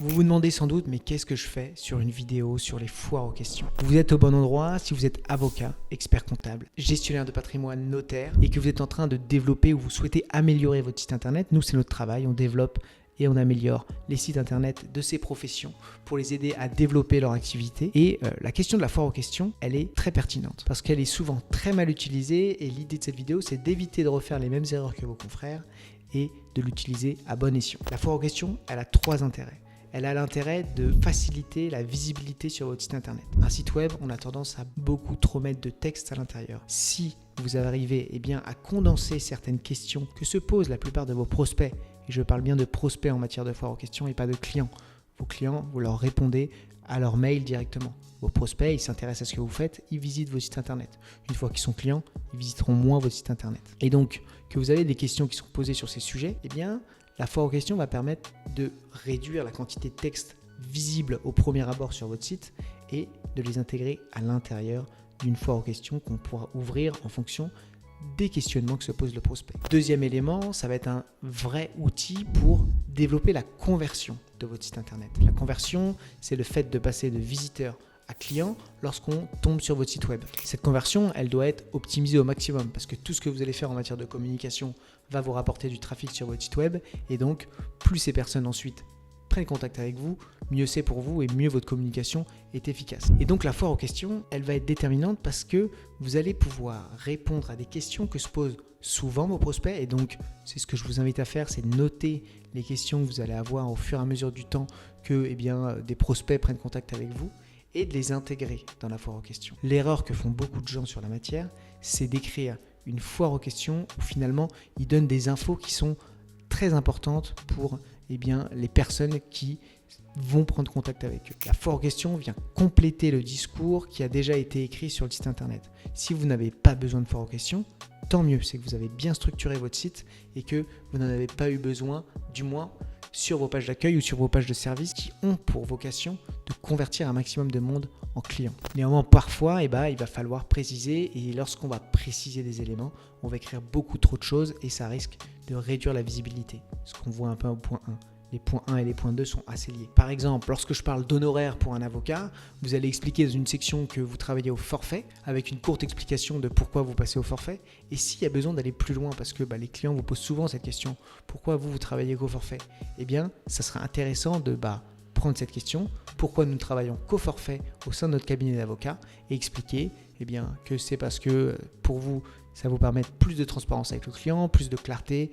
Vous vous demandez sans doute, mais qu'est-ce que je fais sur une vidéo sur les foires aux questions? Vous êtes au bon endroit si vous êtes avocat, expert comptable, gestionnaire de patrimoine, notaire et que vous êtes en train de développer ou vous souhaitez améliorer votre site internet. Nous, c'est notre travail, on développe et on améliore les sites internet de ces professions pour les aider à développer leur activité. Et la question de la foire aux questions, elle est très pertinente parce qu'elle est souvent très mal utilisée et l'idée de cette vidéo, c'est d'éviter de refaire les mêmes erreurs que vos confrères et de l'utiliser à bon escient. La foire aux questions, elle a 3 intérêts. Elle a l'intérêt de faciliter la visibilité sur votre site internet. Un site web, on a tendance à beaucoup trop mettre de texte à l'intérieur. Si vous arrivez à condenser certaines questions que se posent la plupart de vos prospects, et je parle bien de prospects en matière de foire aux questions et pas de clients. Vos clients, vous leur répondez à leur mail directement. Vos prospects, ils s'intéressent à ce que vous faites, ils visitent vos sites internet. Une fois qu'ils sont clients, ils visiteront moins votre site internet. Et donc, que vous avez des questions qui sont posées sur ces sujets, la foire aux questions va permettre de réduire la quantité de texte visible au premier abord sur votre site et de les intégrer à l'intérieur d'une foire aux questions qu'on pourra ouvrir en fonction des questionnements que se pose le prospect. Deuxième élément, ça va être un vrai outil pour développer la conversion de votre site internet. La conversion, c'est le fait de passer de visiteur à client lorsqu'on tombe sur votre site web. Cette conversion, elle doit être optimisée au maximum parce que tout ce que vous allez faire en matière de communication va vous rapporter du trafic sur votre site web et donc plus ces personnes ensuite prennent contact avec vous, mieux c'est pour vous et mieux votre communication est efficace. Et donc la foire aux questions, elle va être déterminante parce que vous allez pouvoir répondre à des questions que se posent souvent vos prospects et donc c'est ce que je vous invite à faire, c'est de noter les questions que vous allez avoir au fur et à mesure du temps que des prospects prennent contact avec vous et de les intégrer dans la foire aux questions. L'erreur que font beaucoup de gens sur la matière, c'est d'écrire une foire aux questions où finalement ils donnent des infos qui sont très importantes pour les personnes qui vont prendre contact avec eux. La foire aux questions vient compléter le discours qui a déjà été écrit sur le site internet. Si vous n'avez pas besoin de foire aux questions, tant mieux, c'est que vous avez bien structuré votre site et que vous n'en avez pas eu besoin, du moins sur vos pages d'accueil ou sur vos pages de service qui ont pour vocation de convertir un maximum de monde en clients. Néanmoins, parfois, il va falloir préciser et lorsqu'on va préciser des éléments, on va écrire beaucoup trop de choses et ça risque de réduire la visibilité. Ce qu'on voit un peu au point 1. Les points 1 et les points 2 sont assez liés. Par exemple, lorsque je parle d'honoraires pour un avocat, vous allez expliquer dans une section que vous travaillez au forfait, avec une courte explication de pourquoi vous passez au forfait. Et s'il y a besoin d'aller plus loin, parce que les clients vous posent souvent cette question, pourquoi vous travaillez qu'au forfait? Ça sera intéressant de prendre cette question, pourquoi nous ne travaillons qu'au forfait au sein de notre cabinet d'avocats, et expliquer que c'est parce que pour vous, ça vous permet plus de transparence avec le client, plus de clarté,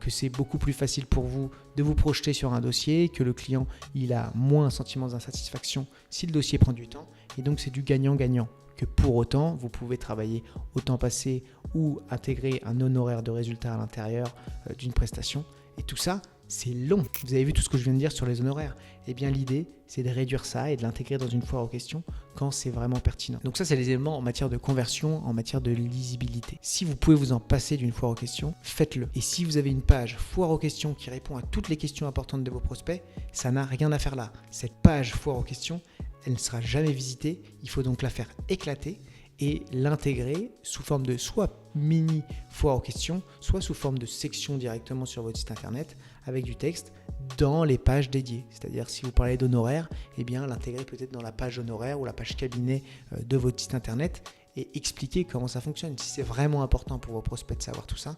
que c'est beaucoup plus facile pour vous de vous projeter sur un dossier, que le client il a moins un sentiment d'insatisfaction si le dossier prend du temps. Et donc c'est du gagnant-gagnant. Que pour autant, vous pouvez travailler au temps passé ou intégrer un honoraire de résultat à l'intérieur d'une prestation. Et tout ça, c'est long. Vous avez vu tout ce que je viens de dire sur les honoraires. L'idée, c'est de réduire ça et de l'intégrer dans une foire aux questions quand c'est vraiment pertinent. Donc ça, c'est les éléments en matière de conversion, en matière de lisibilité. Si vous pouvez vous en passer d'une foire aux questions, faites-le. Et si vous avez une page foire aux questions qui répond à toutes les questions importantes de vos prospects, ça n'a rien à faire là. Cette page foire aux questions, elle ne sera jamais visitée. Il faut donc la faire éclater et l'intégrer sous forme de soit mini foire aux questions, soit sous forme de section directement sur votre site internet avec du texte dans les pages dédiées. C'est-à-dire si vous parlez d'honoraires, l'intégrer peut-être dans la page honoraire ou la page cabinet de votre site internet et expliquer comment ça fonctionne. Si c'est vraiment important pour vos prospects de savoir tout ça,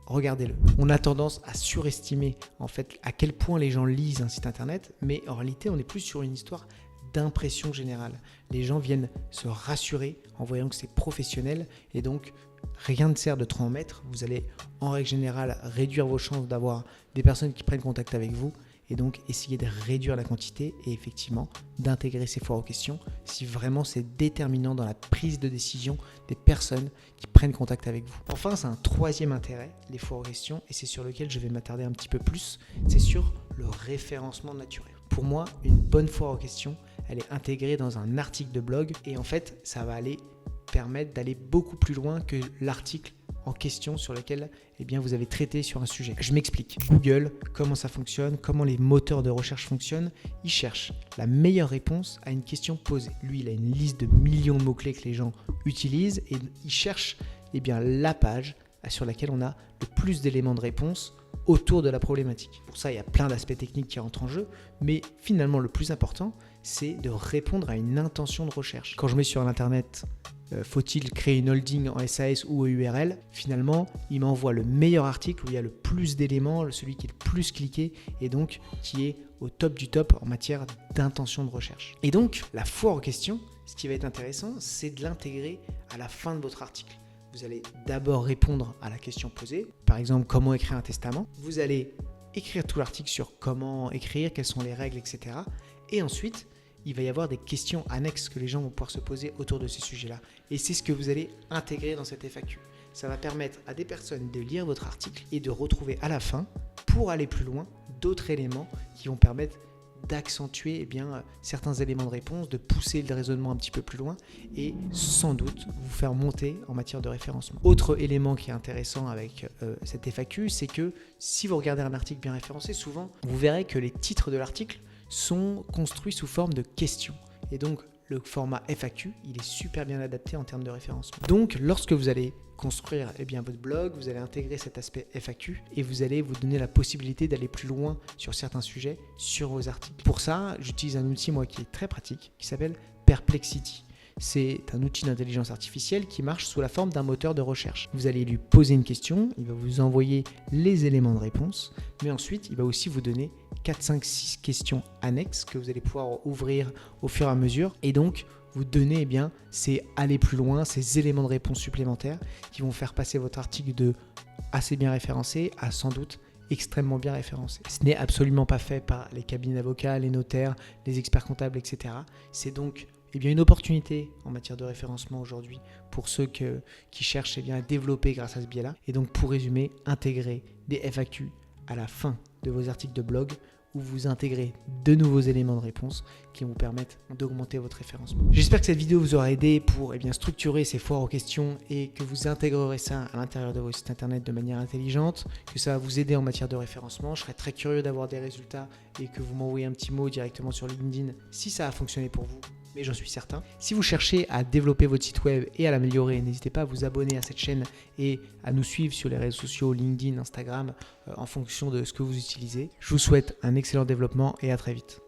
regardez-le. On a tendance à surestimer à quel point les gens lisent un site internet, mais en réalité, on est plus sur une histoire d'impression générale. Les gens viennent se rassurer en voyant que c'est professionnel et donc rien ne sert de trop en mettre. Vous allez en règle générale réduire vos chances d'avoir des personnes qui prennent contact avec vous et donc essayer de réduire la quantité et effectivement d'intégrer ces foires aux questions si vraiment c'est déterminant dans la prise de décision des personnes qui prennent contact avec vous. Enfin, c'est un troisième intérêt, les foires aux questions, et c'est sur lequel je vais m'attarder un petit peu plus, c'est sur le référencement naturel. Pour moi, une bonne foire aux questions, elle est intégrée dans un article de blog et en fait, ça va aller permettre d'aller beaucoup plus loin que l'article en question sur lequel vous avez traité sur un sujet. Je m'explique. Google, comment ça fonctionne, comment les moteurs de recherche fonctionnent, il cherche la meilleure réponse à une question posée. Lui, il a une liste de millions de mots-clés que les gens utilisent et il cherche la page sur laquelle on a le plus d'éléments de réponse autour de la problématique. Pour ça, il y a plein d'aspects techniques qui rentrent en jeu, mais finalement, le plus important, c'est de répondre à une intention de recherche. Quand je mets sur l'internet faut-il créer une holding en SAS ou en URL, finalement, il m'envoie le meilleur article où il y a le plus d'éléments, celui qui est le plus cliqué et donc qui est au top du top en matière d'intention de recherche. Et donc, la foire aux questions, ce qui va être intéressant, c'est de l'intégrer à la fin de votre article. Vous allez d'abord répondre à la question posée, par exemple, comment écrire un testament. Vous allez écrire tout l'article sur comment écrire, quelles sont les règles, etc. Et ensuite, il va y avoir des questions annexes que les gens vont pouvoir se poser autour de ces sujets-là. Et c'est ce que vous allez intégrer dans cette FAQ. Ça va permettre à des personnes de lire votre article et de retrouver à la fin, pour aller plus loin, d'autres éléments qui vont permettre d'accentuer certains éléments de réponse, de pousser le raisonnement un petit peu plus loin et sans doute vous faire monter en matière de référencement. Autre élément qui est intéressant avec cette FAQ, c'est que si vous regardez un article bien référencé, souvent vous verrez que les titres de l'article sont construits sous forme de questions. Et donc, le format FAQ, il est super bien adapté en termes de référencement. Donc, lorsque vous allez construire votre blog, vous allez intégrer cet aspect FAQ et vous allez vous donner la possibilité d'aller plus loin sur certains sujets, sur vos articles. Pour ça, j'utilise un outil, moi, qui est très pratique, qui s'appelle Perplexity. C'est un outil d'intelligence artificielle qui marche sous la forme d'un moteur de recherche. Vous allez lui poser une question, il va vous envoyer les éléments de réponse, mais ensuite, il va aussi vous donner 4, 5, 6 questions annexes que vous allez pouvoir ouvrir au fur et à mesure et donc vous donner c'est aller plus loin, ces éléments de réponse supplémentaires qui vont faire passer votre article de assez bien référencé à sans doute extrêmement bien référencé. Ce n'est absolument pas fait par les cabinets d'avocats, les notaires, les experts comptables, etc. C'est donc une opportunité en matière de référencement aujourd'hui pour ceux qui cherchent à développer grâce à ce biais-là. Et donc pour résumer, intégrer des FAQ à la fin de vos articles de blog où vous intégrez de nouveaux éléments de réponse qui vont vous permettre d'augmenter votre référencement. J'espère que cette vidéo vous aura aidé pour structurer ces foires aux questions et que vous intégrerez ça à l'intérieur de vos sites internet de manière intelligente, que ça va vous aider en matière de référencement. Je serais très curieux d'avoir des résultats et que vous m'envoyez un petit mot directement sur LinkedIn si ça a fonctionné pour vous. Mais j'en suis certain. Si vous cherchez à développer votre site web et à l'améliorer, n'hésitez pas à vous abonner à cette chaîne et à nous suivre sur les réseaux sociaux, LinkedIn, Instagram, en fonction de ce que vous utilisez. Je vous souhaite un excellent développement et à très vite.